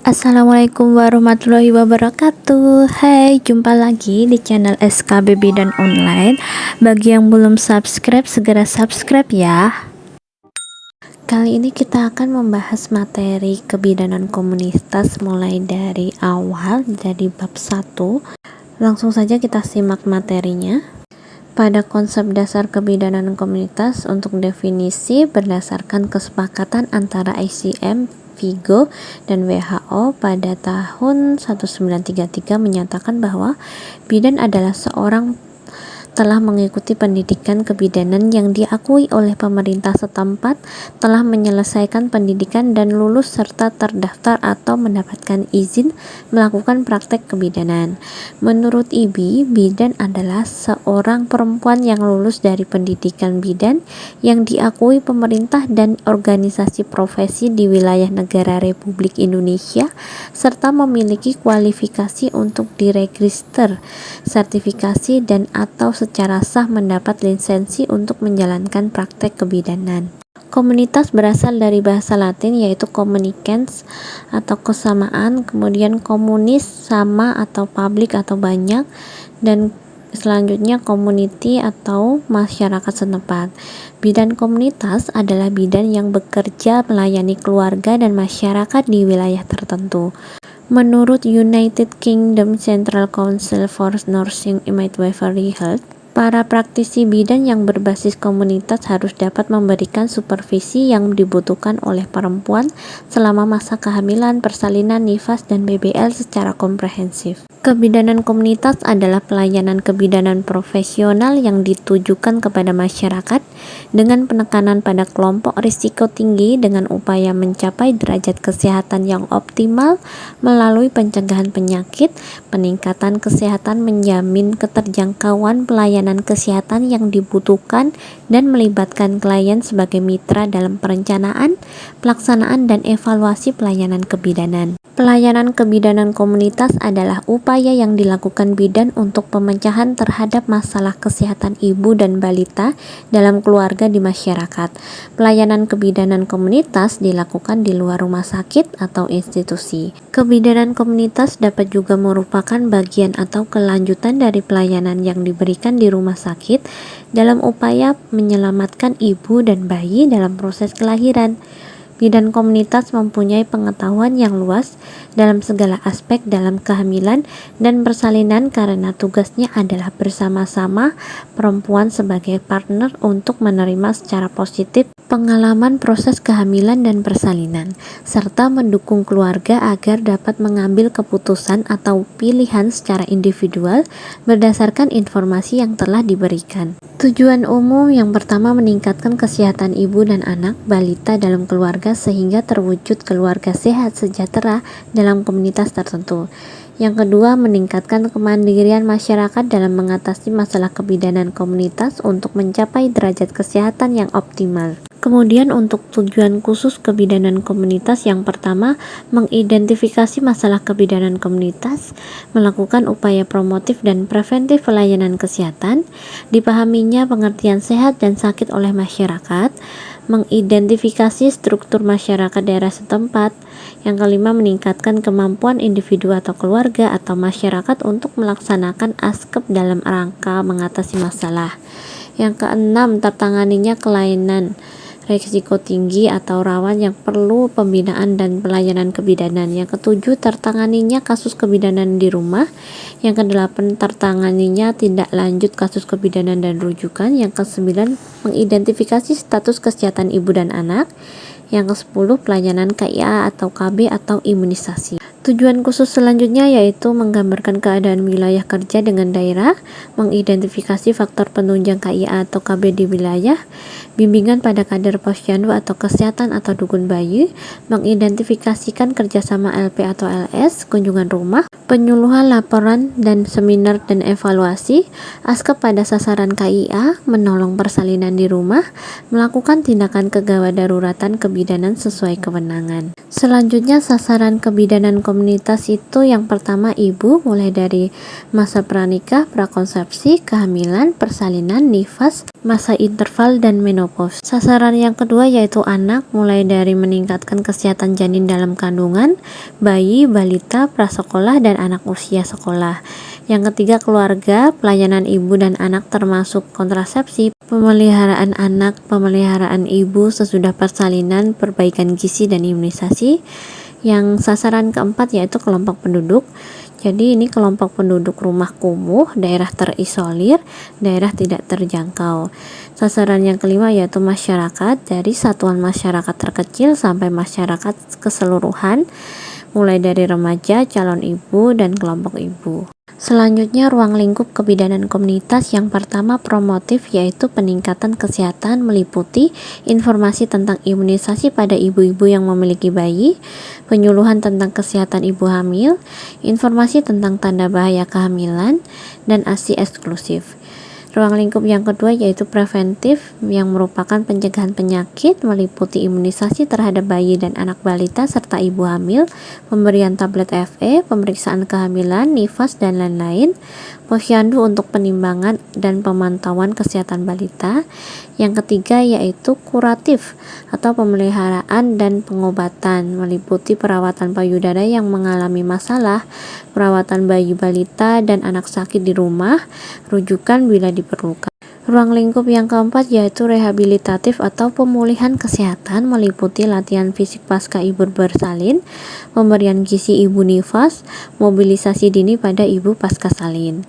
Assalamualaikum warahmatullahi wabarakatuh. Hai, jumpa lagi di channel SKB Bidan Online. Bagi yang belum subscribe, segera subscribe ya. Kali ini kita akan membahas materi kebidanan komunitas mulai dari awal, dari bab 1. Langsung saja kita simak materinya. Pada konsep dasar kebidanan komunitas, untuk definisi berdasarkan kesepakatan antara ICM, Vigo, dan WHO pada tahun 1933 menyatakan bahwa bidan adalah seorang telah mengikuti pendidikan kebidanan yang diakui oleh pemerintah setempat, telah menyelesaikan pendidikan dan lulus serta terdaftar atau mendapatkan izin melakukan praktek kebidanan. Menurut IBI, bidan adalah seorang perempuan yang lulus dari pendidikan bidan yang diakui pemerintah dan organisasi profesi di wilayah negara Republik Indonesia serta memiliki kualifikasi untuk diregister, sertifikasi dan atau secara sah mendapat lisensi untuk menjalankan praktek kebidanan. Komunitas berasal dari bahasa Latin yaitu communicans atau kesamaan, kemudian komunis sama atau publik atau banyak, dan selanjutnya community atau masyarakat setempat. Bidan komunitas adalah bidan yang bekerja melayani keluarga dan masyarakat di wilayah tertentu. Menurut United Kingdom Central Council for Nursing and Midwifery Health, para praktisi bidan yang berbasis komunitas harus dapat memberikan supervisi yang dibutuhkan oleh perempuan selama masa kehamilan, persalinan, nifas, dan BBL secara komprehensif. Kebidanan komunitas adalah pelayanan kebidanan profesional yang ditujukan kepada masyarakat dengan penekanan pada kelompok risiko tinggi dengan upaya mencapai derajat kesehatan yang optimal melalui pencegahan penyakit, peningkatan kesehatan, menjamin keterjangkauan pelayanan kesehatan yang dibutuhkan dan melibatkan klien sebagai mitra dalam perencanaan, pelaksanaan, dan evaluasi pelayanan kebidanan. Pelayanan kebidanan komunitas adalah upaya yang dilakukan bidan untuk pemecahan terhadap masalah kesehatan ibu dan balita dalam keluarga di masyarakat. Pelayanan kebidanan komunitas dilakukan di luar rumah sakit atau institusi. Kebidanan komunitas dapat juga merupakan bagian atau kelanjutan dari pelayanan yang diberikan di rumah sakit dalam upaya menyelamatkan ibu dan bayi dalam proses kelahiran. Bidan komunitas mempunyai pengetahuan yang luas dalam segala aspek dalam kehamilan dan persalinan karena tugasnya adalah bersama-sama perempuan sebagai partner untuk menerima secara positif pengalaman proses kehamilan dan persalinan, serta mendukung keluarga agar dapat mengambil keputusan atau pilihan secara individual berdasarkan informasi yang telah diberikan. Tujuan umum yang pertama meningkatkan kesehatan ibu dan anak balita dalam keluarga sehingga terwujud keluarga sehat sejahtera dalam komunitas tertentu. Yang kedua, meningkatkan kemandirian masyarakat dalam mengatasi masalah kebidanan komunitas untuk mencapai derajat kesehatan yang optimal. Kemudian untuk tujuan khusus kebidanan komunitas yang pertama, mengidentifikasi masalah kebidanan komunitas, melakukan upaya promotif dan preventif pelayanan kesehatan, dipahaminya pengertian sehat dan sakit oleh masyarakat, mengidentifikasi struktur masyarakat daerah setempat. Yang kelima, meningkatkan kemampuan individu atau keluarga atau masyarakat untuk melaksanakan ASKEP dalam rangka mengatasi masalah. Yang keenam, tertanganinya kelainan risiko tinggi atau rawan yang perlu pembinaan dan pelayanan kebidanan. Yang ketujuh, tertanganinya kasus kebidanan di rumah. Yang kedelapan, tertanganinya tindak lanjut kasus kebidanan dan rujukan. Yang kesembilan, mengidentifikasi status kesehatan ibu dan anak. Yang kesepuluh, pelayanan KIA atau KB atau imunisasi. Tujuan khusus selanjutnya yaitu menggambarkan keadaan wilayah kerja dengan daerah, mengidentifikasi faktor penunjang KIA atau KB di wilayah, bimbingan pada kader posyandu atau kesehatan atau dukun bayi, mengidentifikasikan kerjasama LP atau LS, kunjungan rumah, penyuluhan laporan dan seminar dan evaluasi, ASKEP pada sasaran KIA, menolong persalinan di rumah, melakukan tindakan kegawat daruratan kebidanan sesuai kewenangan. Selanjutnya, sasaran kebidanan komunitas itu yang pertama ibu, mulai dari masa pranikah, prakonsepsi, kehamilan, persalinan, nifas, masa interval, dan menopause. Sasaran yang kedua yaitu anak, mulai dari meningkatkan kesehatan janin dalam kandungan, bayi, balita, prasekolah, dan anak usia sekolah. Yang ketiga keluarga, pelayanan ibu dan anak termasuk kontrasepsi, pemeliharaan anak, pemeliharaan ibu sesudah persalinan, perbaikan gizi dan imunisasi. Yang sasaran keempat yaitu kelompok penduduk. Jadi ini kelompok penduduk rumah kumuh, daerah terisolir, daerah tidak terjangkau. Sasaran yang kelima yaitu masyarakat, dari satuan masyarakat terkecil sampai masyarakat keseluruhan, mulai dari remaja, calon ibu, dan kelompok ibu. Selanjutnya ruang lingkup kebidanan komunitas. Yang pertama promotif, yaitu peningkatan kesehatan meliputi informasi tentang imunisasi pada ibu-ibu yang memiliki bayi, penyuluhan tentang kesehatan ibu hamil, informasi tentang tanda bahaya kehamilan, dan ASI eksklusif. Ruang lingkup yang kedua yaitu preventif, yang merupakan pencegahan penyakit meliputi imunisasi terhadap bayi dan anak balita serta ibu hamil, pemberian tablet FE, pemeriksaan kehamilan, nifas, dan lain-lain. Posyandu untuk penimbangan dan pemantauan kesehatan balita. Yang ketiga yaitu kuratif atau pemeliharaan dan pengobatan, meliputi perawatan payudara yang mengalami masalah, perawatan bayi balita dan anak sakit di rumah, rujukan bila diperlukan. Ruang lingkup yang keempat yaitu rehabilitatif atau pemulihan kesehatan, meliputi latihan fisik pasca ibu bersalin, pemberian gizi ibu nifas, mobilisasi dini pada ibu pasca salin.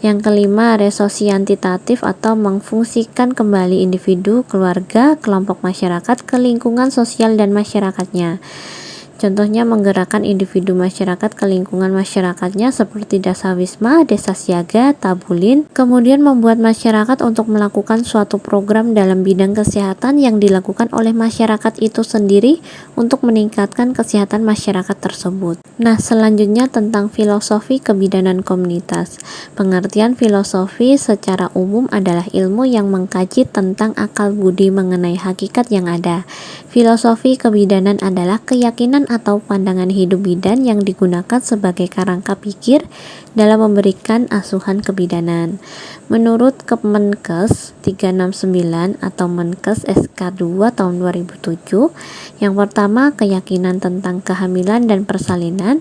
Yang kelima resosiantitatif atau memfungsikan kembali individu, keluarga, kelompok masyarakat ke lingkungan sosial dan masyarakatnya. Contohnya menggerakkan individu masyarakat ke lingkungan masyarakatnya seperti Desa Wisma, Desa Siaga, Tabulin, kemudian membuat masyarakat untuk melakukan suatu program dalam bidang kesehatan yang dilakukan oleh masyarakat itu sendiri untuk meningkatkan kesehatan masyarakat tersebut. Nah, selanjutnya tentang filosofi kebidanan komunitas. Pengertian filosofi secara umum adalah ilmu yang mengkaji tentang akal budi mengenai hakikat yang ada. Filosofi kebidanan adalah keyakinan atau pandangan hidup bidan yang digunakan sebagai kerangka pikir dalam memberikan asuhan kebidanan. Menurut Kemenkes 369 atau Menkes SK2 tahun 2007, yang pertama keyakinan tentang kehamilan dan persalinan.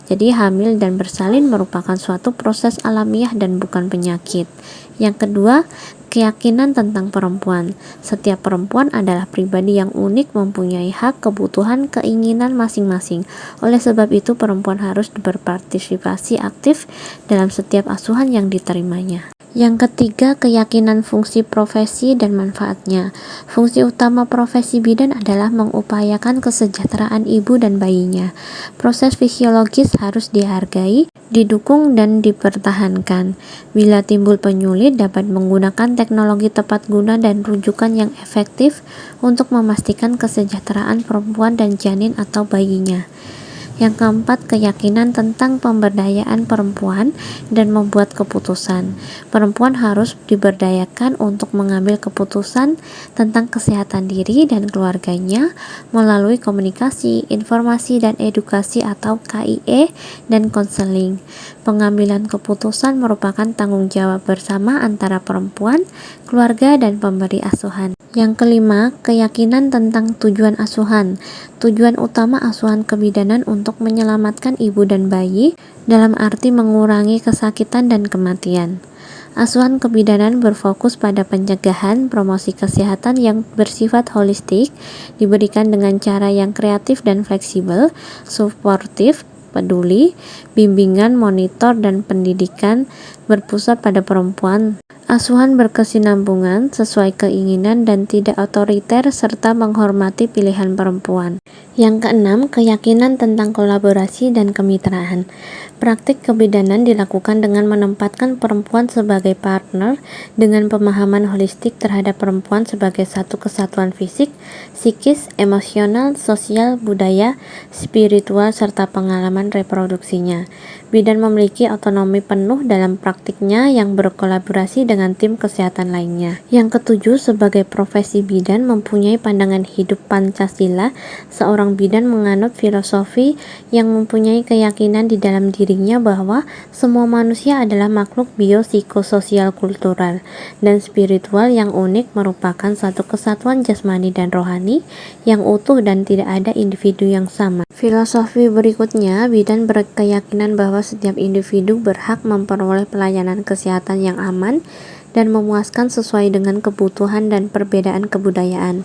Jadi hamil dan bersalin merupakan suatu proses alamiah dan bukan penyakit. Yang kedua, keyakinan tentang perempuan. Setiap perempuan adalah pribadi yang unik, mempunyai hak, kebutuhan, keinginan masing-masing. Oleh sebab itu, perempuan harus berpartisipasi aktif dalam setiap asuhan yang diterimanya. Yang ketiga, keyakinan fungsi profesi dan manfaatnya. Fungsi utama profesi bidan adalah mengupayakan kesejahteraan ibu dan bayinya. Proses fisiologis harus dihargai, didukung, dan dipertahankan. Bila timbul penyulit, dapat menggunakan teknologi tepat guna dan rujukan yang efektif untuk memastikan kesejahteraan perempuan dan janin atau bayinya. Yang keempat, keyakinan tentang pemberdayaan perempuan dan membuat keputusan. Perempuan harus diberdayakan untuk mengambil keputusan tentang kesehatan diri dan keluarganya melalui komunikasi, informasi, dan edukasi atau KIE dan konseling. Pengambilan keputusan merupakan tanggung jawab bersama antara perempuan, keluarga, dan pemberi asuhan. Yang kelima, keyakinan tentang tujuan asuhan. Tujuan utama asuhan kebidanan untuk menyelamatkan ibu dan bayi dalam arti mengurangi kesakitan dan kematian. Asuhan kebidanan berfokus pada pencegahan, promosi kesehatan yang bersifat holistik, diberikan dengan cara yang kreatif dan fleksibel, suportif, peduli, bimbingan, monitor, dan pendidikan berpusat pada perempuan. Asuhan berkesinambungan, sesuai keinginan dan tidak otoriter, serta menghormati pilihan perempuan. Yang keenam, keyakinan tentang kolaborasi dan kemitraan. Praktik kebidanan dilakukan dengan menempatkan perempuan sebagai partner dengan pemahaman holistik terhadap perempuan sebagai satu kesatuan fisik, psikis, emosional, sosial, budaya, spiritual, serta pengalaman reproduksinya. Bidan memiliki otonomi penuh dalam praktiknya yang berkolaborasi dengan tim kesehatan lainnya. Yang ketujuh, sebagai profesi bidan mempunyai pandangan hidup Pancasila, seorang bidan menganut filosofi yang mempunyai keyakinan di dalam dirinya bahwa semua manusia adalah makhluk biopsikososial kultural dan spiritual yang unik, merupakan satu kesatuan jasmani dan rohani yang utuh dan tidak ada individu yang sama. Filosofi berikutnya, bidan berkeyakinan bahwa setiap individu berhak memperoleh pelayanan kesehatan yang aman dan memuaskan sesuai dengan kebutuhan dan perbedaan kebudayaan.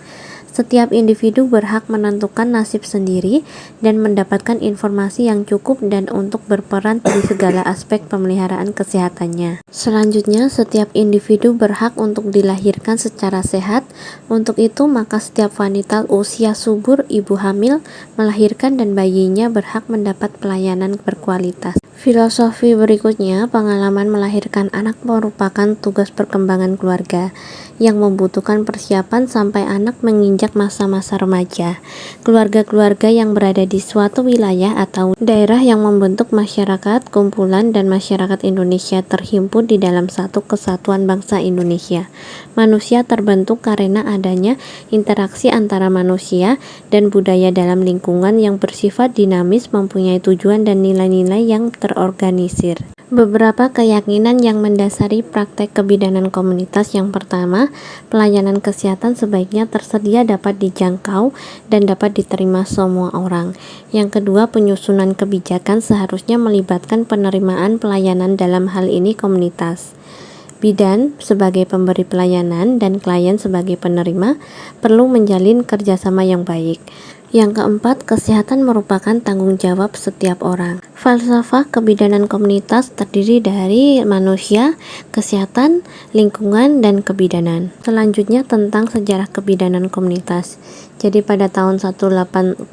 Setiap individu berhak menentukan nasib sendiri dan mendapatkan informasi yang cukup dan untuk berperan di segala aspek pemeliharaan kesehatannya. Selanjutnya, setiap individu berhak untuk dilahirkan secara sehat. Untuk itu, maka setiap wanita usia subur, ibu hamil, melahirkan dan bayinya berhak mendapat pelayanan berkualitas. Filosofi berikutnya, pengalaman melahirkan anak merupakan tugas perkembangan keluarga yang membutuhkan persiapan sampai anak menginjak masa-masa remaja. Keluarga-keluarga yang berada di suatu wilayah atau daerah yang membentuk masyarakat kumpulan dan masyarakat Indonesia terhimpun di dalam satu kesatuan bangsa Indonesia. Manusia terbentuk karena adanya interaksi antara manusia dan budaya dalam lingkungan yang bersifat dinamis, mempunyai tujuan dan nilai-nilai yang terorganisir. Beberapa keyakinan yang mendasari praktek kebidanan komunitas. Yang pertama, pelayanan kesehatan sebaiknya tersedia, dapat dijangkau, dan dapat diterima semua orang. Yang kedua, penyusunan kebijakan seharusnya melibatkan penerimaan pelayanan, dalam hal ini komunitas. Bidan sebagai pemberi pelayanan dan klien sebagai penerima perlu menjalin kerjasama yang baik. Yang keempat, kesehatan merupakan tanggung jawab setiap orang. Falsafah kebidanan komunitas terdiri dari manusia, kesehatan, lingkungan, dan kebidanan. Selanjutnya tentang sejarah kebidanan komunitas. Jadi pada tahun 1807,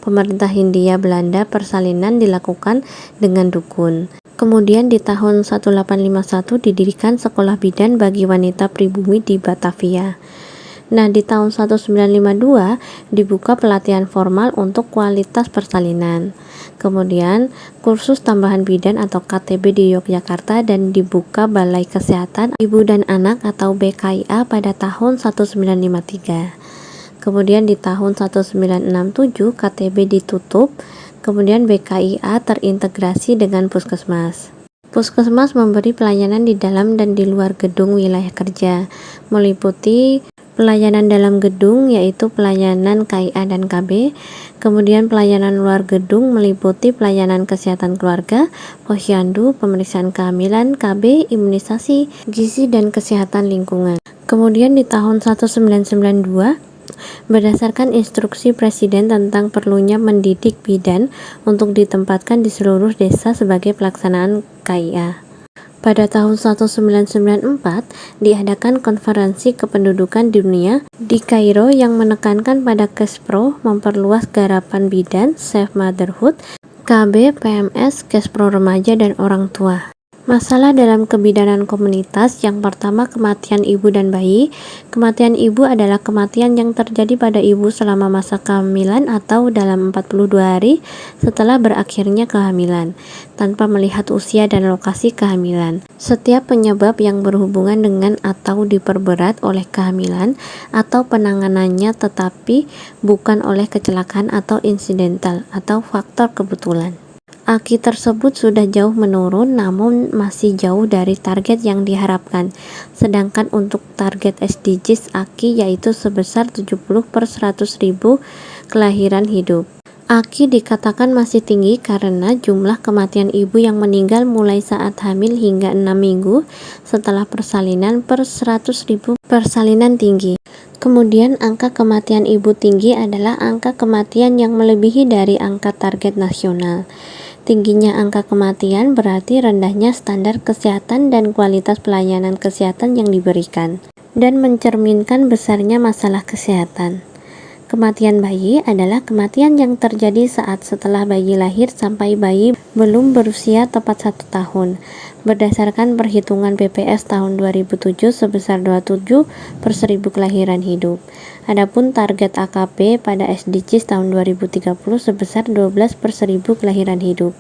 pemerintah Hindia Belanda persalinan dilakukan dengan dukun. Kemudian di tahun 1851 didirikan sekolah bidan bagi wanita pribumi di Batavia. Nah, di tahun 1952 dibuka pelatihan formal untuk kualitas persalinan. Kemudian kursus tambahan bidan atau KTB di Yogyakarta dan dibuka Balai Kesehatan Ibu dan Anak atau BKIA pada tahun 1953. Kemudian di tahun 1967 KTB ditutup. Kemudian BKIA terintegrasi dengan Puskesmas. Puskesmas memberi pelayanan di dalam dan di luar gedung wilayah kerja, meliputi pelayanan dalam gedung yaitu pelayanan KIA dan KB, kemudian pelayanan luar gedung meliputi pelayanan kesehatan keluarga, posyandu, pemeriksaan kehamilan, KB, imunisasi, gizi dan kesehatan lingkungan. Kemudian di tahun 1992 berdasarkan instruksi Presiden tentang perlunya mendidik bidan untuk ditempatkan di seluruh desa sebagai pelaksanaan KIA. Pada tahun 1994 diadakan konferensi kependudukan dunia di Kairo yang menekankan pada Kespro, memperluas garapan bidan, Safe Motherhood, KB, PMS, Kespro remaja dan orang tua. Masalah dalam kebidanan komunitas. Yang pertama, kematian ibu dan bayi. Kematian ibu adalah kematian yang terjadi pada ibu selama masa kehamilan atau dalam 42 hari setelah berakhirnya kehamilan, tanpa melihat usia dan lokasi kehamilan. Setiap penyebab yang berhubungan dengan atau diperberat oleh kehamilan atau penanganannya tetapi bukan oleh kecelakaan atau insidental atau faktor kebetulan. AKI tersebut sudah jauh menurun namun masih jauh dari target yang diharapkan. Sedangkan untuk target SDGs AKI yaitu sebesar 70/100.000 kelahiran hidup. AKI dikatakan masih tinggi karena jumlah kematian ibu yang meninggal mulai saat hamil hingga 6 minggu setelah persalinan per 100.000 persalinan tinggi. Kemudian angka kematian ibu tinggi adalah angka kematian yang melebihi dari angka target nasional. Tingginya angka kematian berarti rendahnya standar kesehatan dan kualitas pelayanan kesehatan yang diberikan, dan mencerminkan besarnya masalah kesehatan. Kematian bayi adalah kematian yang terjadi saat setelah bayi lahir sampai bayi belum berusia tepat 1 tahun. Berdasarkan perhitungan BPS tahun 2007 sebesar 27 per 1000 kelahiran hidup. Adapun target AKP pada SDGs tahun 2030 sebesar 12 per 1000 kelahiran hidup.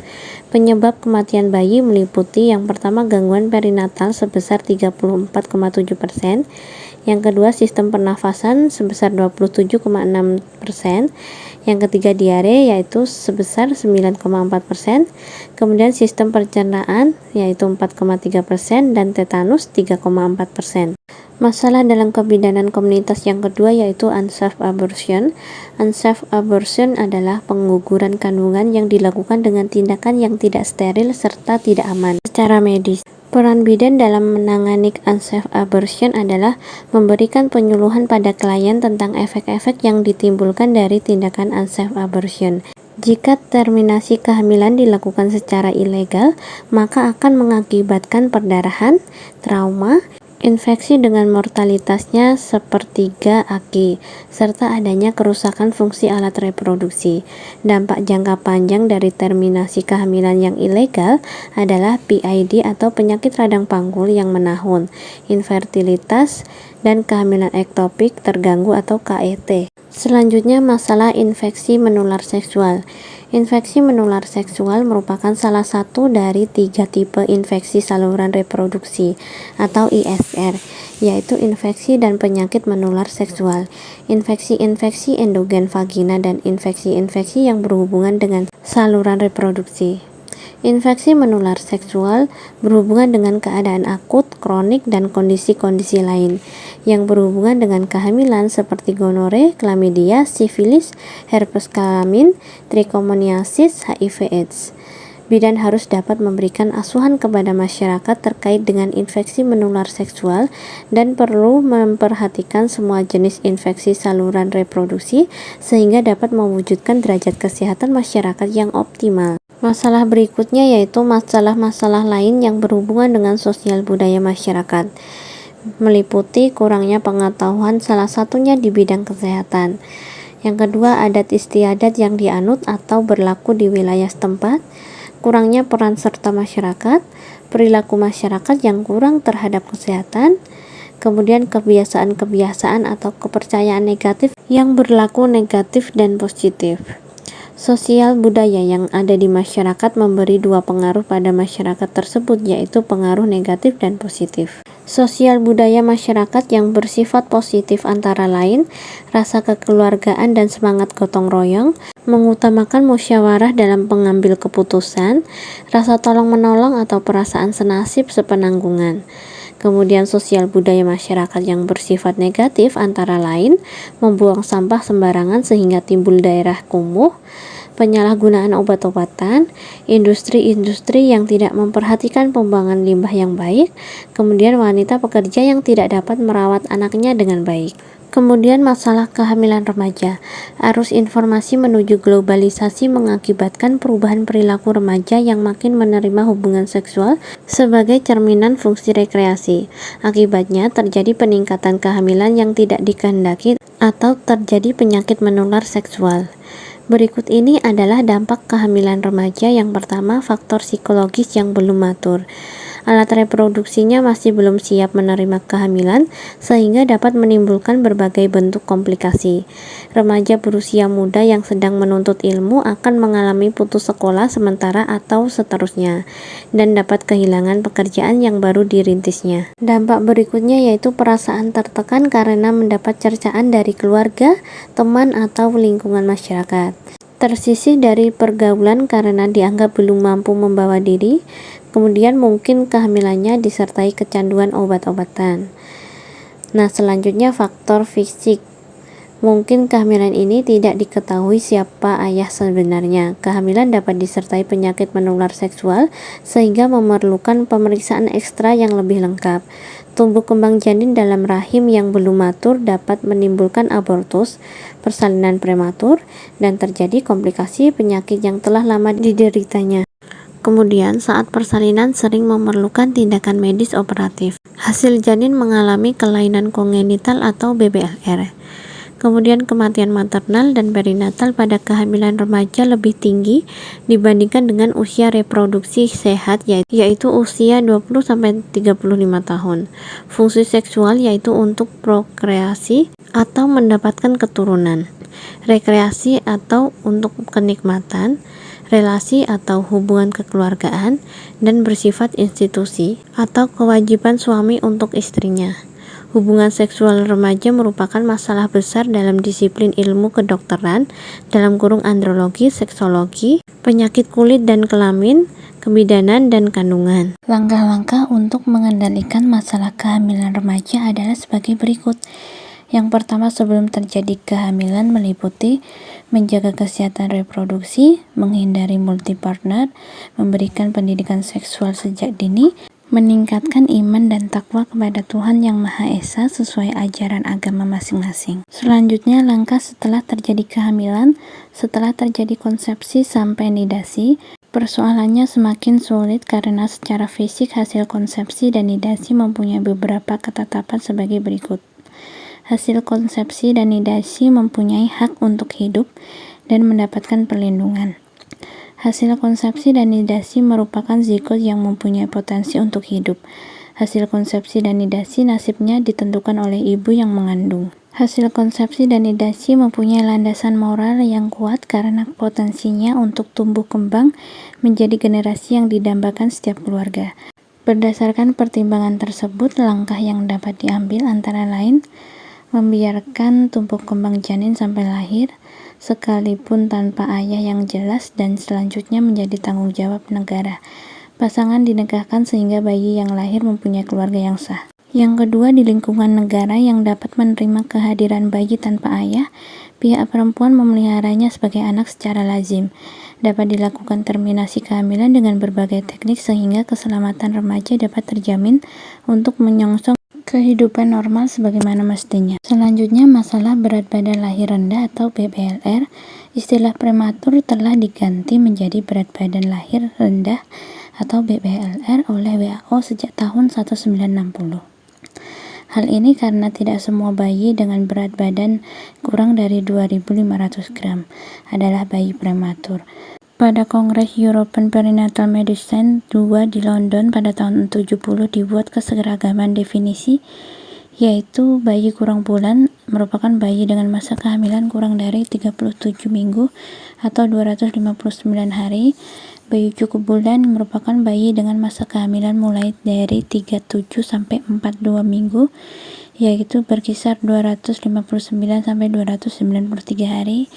Penyebab kematian bayi meliputi yang pertama gangguan perinatal sebesar 34,7%, yang kedua sistem pernafasan sebesar 27,6%, yang ketiga diare yaitu sebesar 9,4%, kemudian sistem pencernaan yaitu 4,3%, dan tetanus 3,4%. Masalah dalam kebidanan komunitas yang kedua yaitu unsafe abortion. Unsafe abortion adalah pengguguran kandungan yang dilakukan dengan tindakan yang tidak steril serta tidak aman secara medis. Peran bidan dalam menangani unsafe abortion adalah memberikan penyuluhan pada klien tentang efek-efek yang ditimbulkan dari tindakan unsafe abortion. Jika terminasi kehamilan dilakukan secara ilegal, maka akan mengakibatkan perdarahan, trauma, infeksi dengan mortalitasnya sepertiga AKI, serta adanya kerusakan fungsi alat reproduksi. Dampak jangka panjang dari terminasi kehamilan yang ilegal adalah PID atau penyakit radang panggul yang menahun, infertilitas, dan kehamilan ektopik terganggu atau KET. Selanjutnya, masalah infeksi menular seksual. Infeksi menular seksual merupakan salah satu dari 3 tipe infeksi saluran reproduksi atau ISR, yaitu infeksi dan penyakit menular seksual, infeksi-infeksi endogen vagina, dan infeksi-infeksi yang berhubungan dengan saluran reproduksi. Infeksi menular seksual berhubungan dengan keadaan akut, kronik, dan kondisi-kondisi lain yang berhubungan dengan kehamilan seperti gonore, chlamydia, sifilis, herpes kelamin, trichomoniasis, HIV/AIDS. Bidan harus dapat memberikan asuhan kepada masyarakat terkait dengan infeksi menular seksual dan perlu memperhatikan semua jenis infeksi saluran reproduksi sehingga dapat mewujudkan derajat kesehatan masyarakat yang optimal. Masalah berikutnya yaitu masalah-masalah lain yang berhubungan dengan sosial budaya masyarakat, meliputi kurangnya pengetahuan salah satunya di bidang kesehatan. Yang kedua, adat istiadat yang dianut atau berlaku di wilayah setempat, kurangnya peran serta masyarakat, perilaku masyarakat yang kurang terhadap kesehatan, kemudian kebiasaan-kebiasaan atau kepercayaan negatif yang berlaku negatif dan positif. Sosial budaya yang ada di masyarakat memberi 2 pengaruh pada masyarakat tersebut, yaitu pengaruh negatif dan positif. Sosial budaya masyarakat yang bersifat positif antara lain rasa kekeluargaan dan semangat gotong royong, mengutamakan musyawarah dalam pengambil keputusan, rasa tolong-menolong atau perasaan senasib sepenanggungan. Kemudian sosial budaya masyarakat yang bersifat negatif antara lain membuang sampah sembarangan sehingga timbul daerah kumuh, penyalahgunaan obat-obatan, industri-industri yang tidak memperhatikan pembuangan limbah yang baik, kemudian wanita pekerja yang tidak dapat merawat anaknya dengan baik. Kemudian masalah kehamilan remaja. Arus informasi menuju globalisasi mengakibatkan perubahan perilaku remaja yang makin menerima hubungan seksual sebagai cerminan fungsi rekreasi. Akibatnya terjadi peningkatan kehamilan yang tidak dikehendaki atau terjadi penyakit menular seksual. Berikut ini adalah dampak kehamilan remaja. Yang pertama, faktor psikologis yang belum matur. Alat reproduksinya masih belum siap menerima kehamilan sehingga dapat menimbulkan berbagai bentuk komplikasi. Remaja berusia muda yang sedang menuntut ilmu akan mengalami putus sekolah sementara atau seterusnya dan dapat kehilangan pekerjaan yang baru dirintisnya. Dampak berikutnya yaitu perasaan tertekan karena mendapat cercaan dari keluarga, teman, atau lingkungan masyarakat. Tersisih dari pergaulan karena dianggap belum mampu membawa diri. Kemudian mungkin kehamilannya disertai kecanduan obat-obatan. Nah, selanjutnya faktor fisik. Mungkin kehamilan ini tidak diketahui siapa ayah sebenarnya. Kehamilan dapat disertai penyakit menular seksual sehingga memerlukan pemeriksaan ekstra yang lebih lengkap. Tumbuh kembang janin dalam rahim yang belum matur dapat menimbulkan abortus, persalinan prematur, dan terjadi komplikasi penyakit yang telah lama dideritanya. Kemudian, saat persalinan sering memerlukan tindakan medis operatif. Hasil janin mengalami kelainan kongenital atau BBLR. Kemudian kematian maternal dan perinatal pada kehamilan remaja lebih tinggi dibandingkan dengan usia reproduksi sehat, yaitu usia 20-35 tahun. Fungsi seksual yaitu untuk prokreasi atau mendapatkan keturunan, rekreasi atau untuk kenikmatan, relasi atau hubungan kekeluargaan, dan bersifat institusi atau kewajiban suami untuk istrinya. Hubungan seksual remaja merupakan masalah besar dalam disiplin ilmu kedokteran, dalam kurung andrologi, seksologi, penyakit kulit dan kelamin, kebidanan, dan kandungan. Langkah-langkah untuk mengendalikan masalah kehamilan remaja adalah sebagai berikut. Yang pertama, sebelum terjadi kehamilan meliputi menjaga kesehatan reproduksi, menghindari multipartner, memberikan pendidikan seksual sejak dini, meningkatkan iman dan takwa kepada Tuhan Yang Maha Esa sesuai ajaran agama masing-masing. Selanjutnya, langkah setelah terjadi kehamilan, setelah terjadi konsepsi sampai nidasi. Persoalannya semakin sulit karena secara fisik hasil konsepsi dan nidasi mempunyai beberapa ketetapan sebagai berikut. Hasil konsepsi dan nidasi mempunyai hak untuk hidup dan mendapatkan perlindungan. Hasil konsepsi dan nidasi merupakan zigot yang mempunyai potensi untuk hidup. Hasil konsepsi dan nidasi nasibnya ditentukan oleh ibu yang mengandung. Hasil konsepsi dan nidasi mempunyai landasan moral yang kuat karena potensinya untuk tumbuh kembang menjadi generasi yang didambakan setiap keluarga. Berdasarkan pertimbangan tersebut, langkah yang dapat diambil antara lain membiarkan tumbuh kembang janin sampai lahir, sekalipun tanpa ayah yang jelas, dan selanjutnya menjadi tanggung jawab negara. Pasangan dinikahkan sehingga bayi yang lahir mempunyai keluarga yang sah. Yang kedua, di lingkungan negara yang dapat menerima kehadiran bayi tanpa ayah, pihak perempuan memeliharanya sebagai anak secara lazim. Dapat dilakukan terminasi kehamilan dengan berbagai teknik sehingga keselamatan remaja dapat terjamin untuk menyongsong kehidupan normal sebagaimana mestinya. Selanjutnya, masalah berat badan lahir rendah atau BBLR. Istilah prematur telah diganti menjadi berat badan lahir rendah atau BBLR oleh WHO sejak tahun 1960. Hal ini karena tidak semua bayi dengan berat badan kurang dari 2.500 gram adalah bayi prematur. Pada Kongres European Perinatal Medicine 2 di London pada tahun 70 dibuat keseragaman definisi, yaitu bayi kurang bulan merupakan bayi dengan masa kehamilan kurang dari 37 minggu atau 259 hari. Bayi cukup bulan merupakan bayi dengan masa kehamilan mulai dari 37 sampai 42 minggu, yaitu berkisar 259 sampai 293 hari.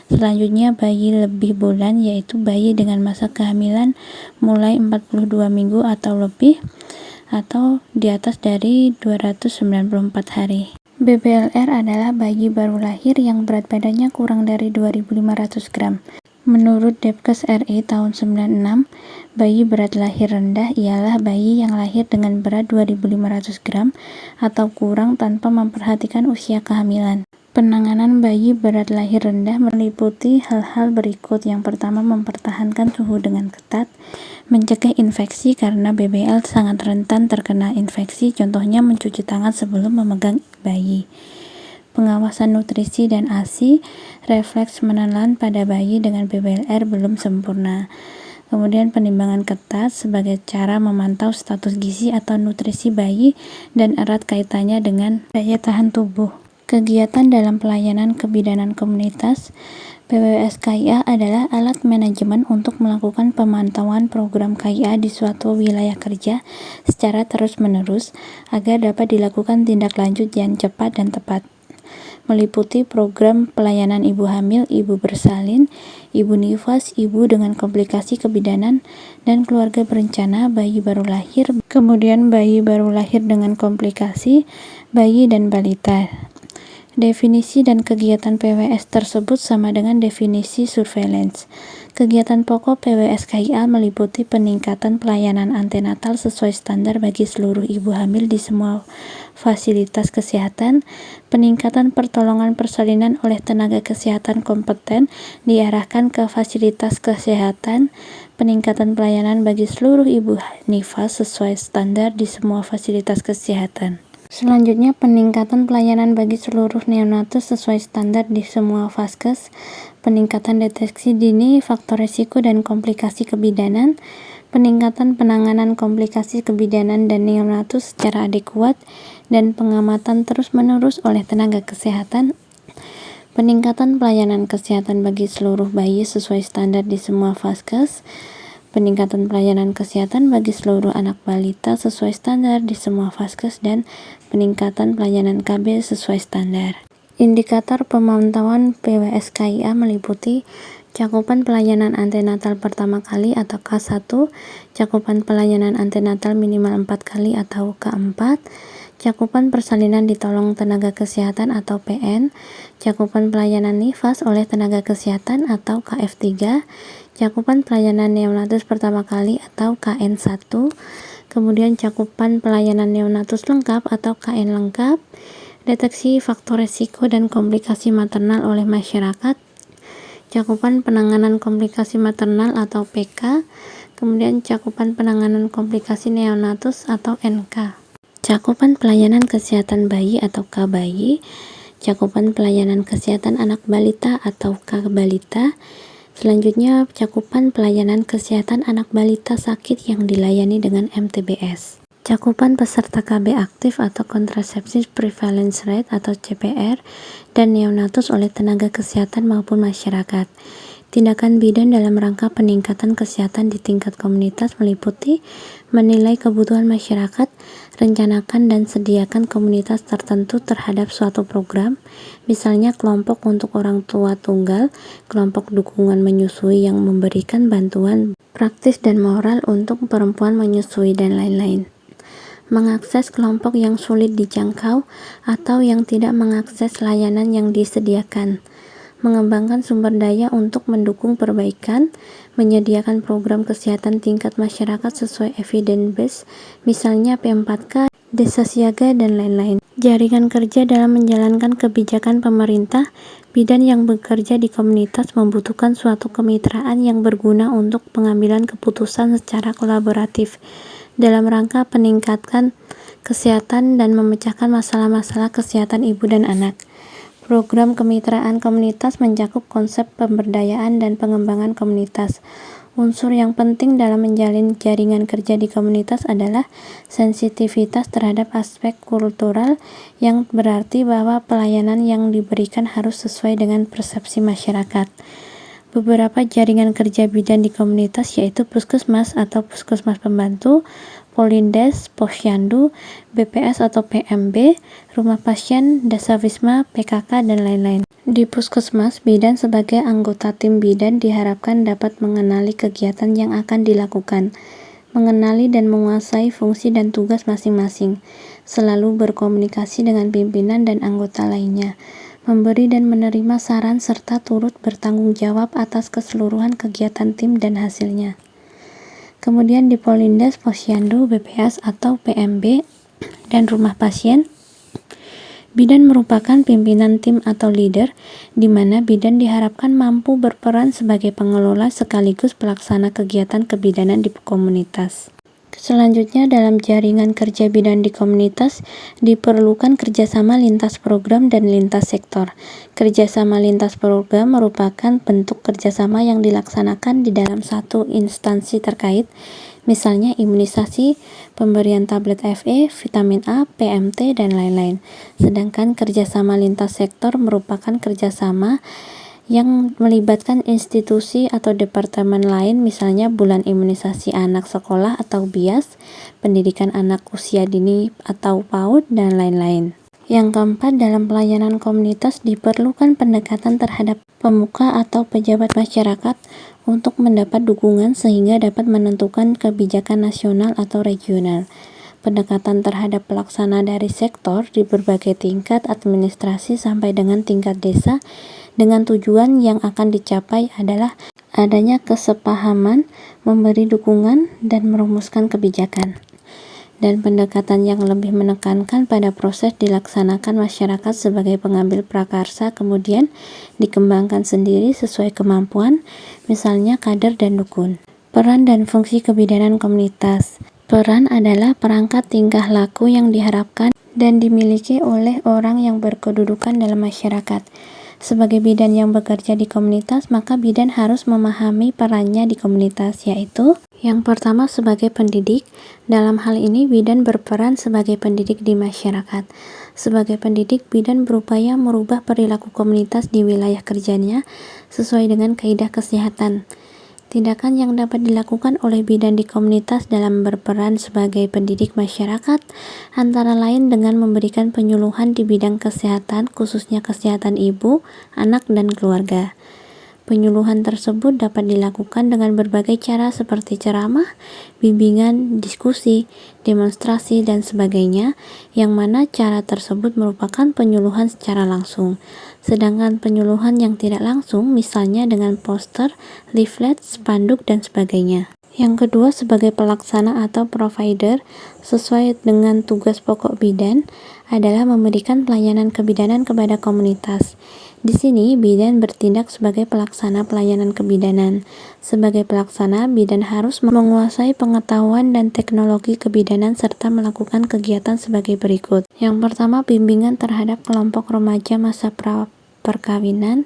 Selanjutnya, bayi lebih bulan yaitu bayi dengan masa kehamilan mulai 42 minggu atau lebih atau di atas dari 294 hari. BBLR adalah bayi baru lahir yang berat badannya kurang dari 2.500 gram. Menurut Depkes RI tahun 96, bayi berat lahir rendah ialah bayi yang lahir dengan berat 2.500 gram atau kurang tanpa memperhatikan usia kehamilan. Penanganan bayi berat lahir rendah meliputi hal-hal berikut. Yang pertama, mempertahankan suhu dengan ketat, mencegah infeksi karena BBL sangat rentan terkena infeksi, contohnya mencuci tangan sebelum memegang bayi. Pengawasan nutrisi dan ASI, refleks menelan pada bayi dengan BBLR belum sempurna. Kemudian penimbangan ketat sebagai cara memantau status gizi atau nutrisi bayi dan erat kaitannya dengan daya tahan tubuh. Kegiatan dalam pelayanan kebidanan komunitas. PWS KIA adalah alat manajemen untuk melakukan pemantauan program KIA di suatu wilayah kerja secara terus-menerus agar dapat dilakukan tindak lanjut yang cepat dan tepat. Meliputi program pelayanan ibu hamil, ibu bersalin, ibu nifas, ibu dengan komplikasi kebidanan, dan keluarga berencana, bayi baru lahir, kemudian bayi baru lahir dengan komplikasi, bayi dan balita. Definisi dan kegiatan PWS tersebut sama dengan definisi surveillance. Kegiatan pokok PWS KIA meliputi peningkatan pelayanan antenatal sesuai standar bagi seluruh ibu hamil di semua fasilitas kesehatan, peningkatan pertolongan persalinan oleh tenaga kesehatan kompeten diarahkan ke fasilitas kesehatan, peningkatan pelayanan bagi seluruh ibu nifas sesuai standar di semua fasilitas kesehatan. Selanjutnya, peningkatan pelayanan bagi seluruh neonatus sesuai standar di semua vaskes, peningkatan deteksi dini faktor risiko dan komplikasi kebidanan, peningkatan penanganan komplikasi kebidanan dan neonatus secara adekuat, dan pengamatan terus-menerus oleh tenaga kesehatan, peningkatan pelayanan kesehatan bagi seluruh bayi sesuai standar di semua vaskes, peningkatan pelayanan kesehatan bagi seluruh anak balita sesuai standar di semua vaskes, dan peningkatan pelayanan KB sesuai standar. Indikator pemantauan PWS-KIA meliputi cakupan pelayanan antenatal pertama kali atau K1, cakupan pelayanan antenatal minimal 4 kali atau K4, cakupan persalinan ditolong tenaga kesehatan atau PN, cakupan pelayanan nifas oleh tenaga kesehatan atau KF3, cakupan pelayanan neonatus pertama kali atau KN1, kemudian cakupan pelayanan neonatus lengkap atau KN lengkap, deteksi faktor risiko dan komplikasi maternal oleh masyarakat, cakupan penanganan komplikasi maternal atau PK, kemudian cakupan penanganan komplikasi neonatus atau NK, cakupan pelayanan kesehatan bayi atau K-bayi, cakupan pelayanan kesehatan anak balita atau K-balita. Selanjutnya, cakupan pelayanan kesehatan anak balita sakit yang dilayani dengan MTBS. Cakupan peserta KB aktif atau Contraceptive Prevalence Rate atau CPR dan neonatus oleh tenaga kesehatan maupun masyarakat. Tindakan bidan dalam rangka peningkatan kesehatan di tingkat komunitas meliputi menilai kebutuhan masyarakat, rencanakan dan sediakan komunitas tertentu terhadap suatu program, misalnya kelompok untuk orang tua tunggal, kelompok dukungan menyusui yang memberikan bantuan praktis dan moral untuk perempuan menyusui, dan lain-lain. Mengakses kelompok yang sulit dijangkau atau yang tidak mengakses layanan yang disediakan. Mengembangkan sumber daya untuk mendukung perbaikan, menyediakan program kesehatan tingkat masyarakat sesuai evidence base, misalnya P4K, desa siaga, dan lain-lain. Jaringan kerja dalam menjalankan kebijakan pemerintah, bidan yang bekerja di komunitas membutuhkan suatu kemitraan yang berguna untuk pengambilan keputusan secara kolaboratif dalam rangka peningkatan kesehatan dan memecahkan masalah-masalah kesehatan ibu dan anak. Program kemitraan komunitas mencakup konsep pemberdayaan dan pengembangan komunitas. Unsur yang penting dalam menjalin jaringan kerja di komunitas adalah sensitivitas terhadap aspek kultural, yang berarti bahwa pelayanan yang diberikan harus sesuai dengan persepsi masyarakat. Beberapa jaringan kerja bidan di komunitas yaitu puskesmas atau puskesmas pembantu, Polindes, Posyandu, BPS atau PMB, rumah pasien, Dasawisma, PKK, dan lain-lain. Di puskesmas, bidan sebagai anggota tim bidan diharapkan dapat mengenali kegiatan yang akan dilakukan, mengenali dan menguasai fungsi dan tugas masing-masing, selalu berkomunikasi dengan pimpinan dan anggota lainnya, memberi dan menerima saran serta turut bertanggung jawab atas keseluruhan kegiatan tim dan hasilnya. Kemudian di Polindes, Posyandu, BPS atau PMB, dan rumah pasien, bidan merupakan pimpinan tim atau leader, di mana bidan diharapkan mampu berperan sebagai pengelola sekaligus pelaksana kegiatan kebidanan di komunitas. Selanjutnya, dalam jaringan kerja bidan di komunitas, diperlukan kerjasama lintas program dan lintas sektor. Kerjasama lintas program merupakan bentuk kerjasama yang dilaksanakan di dalam satu instansi terkait, misalnya imunisasi, pemberian tablet FE, vitamin A, PMT, dan lain-lain. Sedangkan kerjasama lintas sektor merupakan kerjasama yang melibatkan institusi atau departemen lain, misalnya bulan imunisasi anak sekolah atau BIAS, pendidikan anak usia dini atau PAUD, dan lain-lain. Yang keempat, dalam pelayanan komunitas diperlukan pendekatan terhadap pemuka atau pejabat masyarakat untuk mendapat dukungan sehingga dapat menentukan kebijakan nasional atau regional. Pendekatan terhadap pelaksana dari sektor di berbagai tingkat administrasi sampai dengan tingkat desa, dengan tujuan yang akan dicapai adalah adanya kesepahaman, memberi dukungan, dan merumuskan kebijakan. Dan pendekatan yang lebih menekankan pada proses dilaksanakan masyarakat sebagai pengambil prakarsa, kemudian dikembangkan sendiri sesuai kemampuan, misalnya kader dan dukun. Peran dan fungsi kebidanan komunitas. Peran adalah perangkat tingkah laku yang diharapkan dan dimiliki oleh orang yang berkedudukan dalam masyarakat. Sebagai bidan yang bekerja di komunitas, maka bidan harus memahami perannya di komunitas, yaitu yang pertama sebagai pendidik. Dalam hal ini, bidan berperan sebagai pendidik di masyarakat. Sebagai pendidik, bidan berupaya merubah perilaku komunitas di wilayah kerjanya sesuai dengan kaidah kesehatan. Tindakan yang dapat dilakukan oleh bidan di komunitas dalam berperan sebagai pendidik masyarakat antara lain dengan memberikan penyuluhan di bidang kesehatan, khususnya kesehatan ibu, anak, dan keluarga. Penyuluhan tersebut dapat dilakukan dengan berbagai cara seperti ceramah, bimbingan, diskusi, demonstrasi, dan sebagainya, yang mana cara tersebut merupakan penyuluhan secara langsung. Sedangkan penyuluhan yang tidak langsung, misalnya dengan poster, leaflet, spanduk, dan sebagainya. Yang kedua, sebagai pelaksana atau provider, sesuai dengan tugas pokok bidan, adalah memberikan pelayanan kebidanan kepada komunitas. Di sini, bidan bertindak sebagai pelaksana pelayanan kebidanan. Sebagai pelaksana, bidan harus menguasai pengetahuan dan teknologi kebidanan serta melakukan kegiatan sebagai berikut. Yang pertama, bimbingan terhadap kelompok remaja masa perkawinan,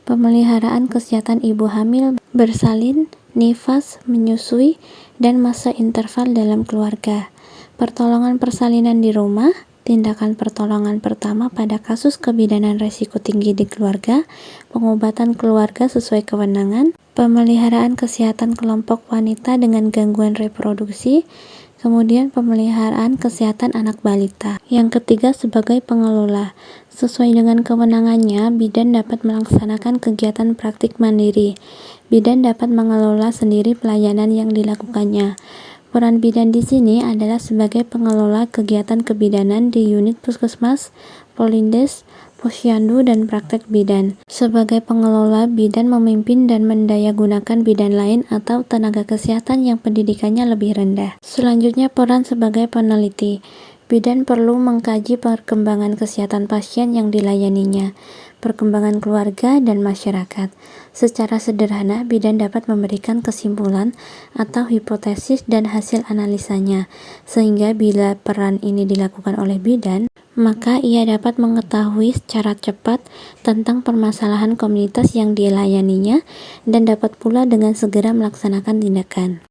pemeliharaan kesehatan ibu hamil, bersalin, nifas, menyusui, dan masa interval dalam keluarga. Pertolongan persalinan di rumah, tindakan pertolongan pertama pada kasus kebidanan resiko tinggi di keluarga, pengobatan keluarga sesuai kewenangan, pemeliharaan kesehatan kelompok wanita dengan gangguan reproduksi, kemudian pemeliharaan kesehatan anak balita. Yang ketiga, sebagai pengelola. Sesuai dengan kewenangannya, bidan dapat melaksanakan kegiatan praktik mandiri. Bidan dapat mengelola sendiri pelayanan yang dilakukannya. Peran bidan di sini adalah sebagai pengelola kegiatan kebidanan di unit puskesmas, polindes, posyandu, dan praktek bidan. Sebagai pengelola, bidan memimpin dan mendayagunakan bidan lain atau tenaga kesehatan yang pendidikannya lebih rendah. Selanjutnya, peran sebagai peneliti. Bidan perlu mengkaji perkembangan kesehatan pasien yang dilayaninya, perkembangan keluarga, dan masyarakat. Secara sederhana, bidan dapat memberikan kesimpulan atau hipotesis dan hasil analisanya, sehingga bila peran ini dilakukan oleh bidan, maka ia dapat mengetahui secara cepat tentang permasalahan komunitas yang dilayaninya dan dapat pula dengan segera melaksanakan tindakan.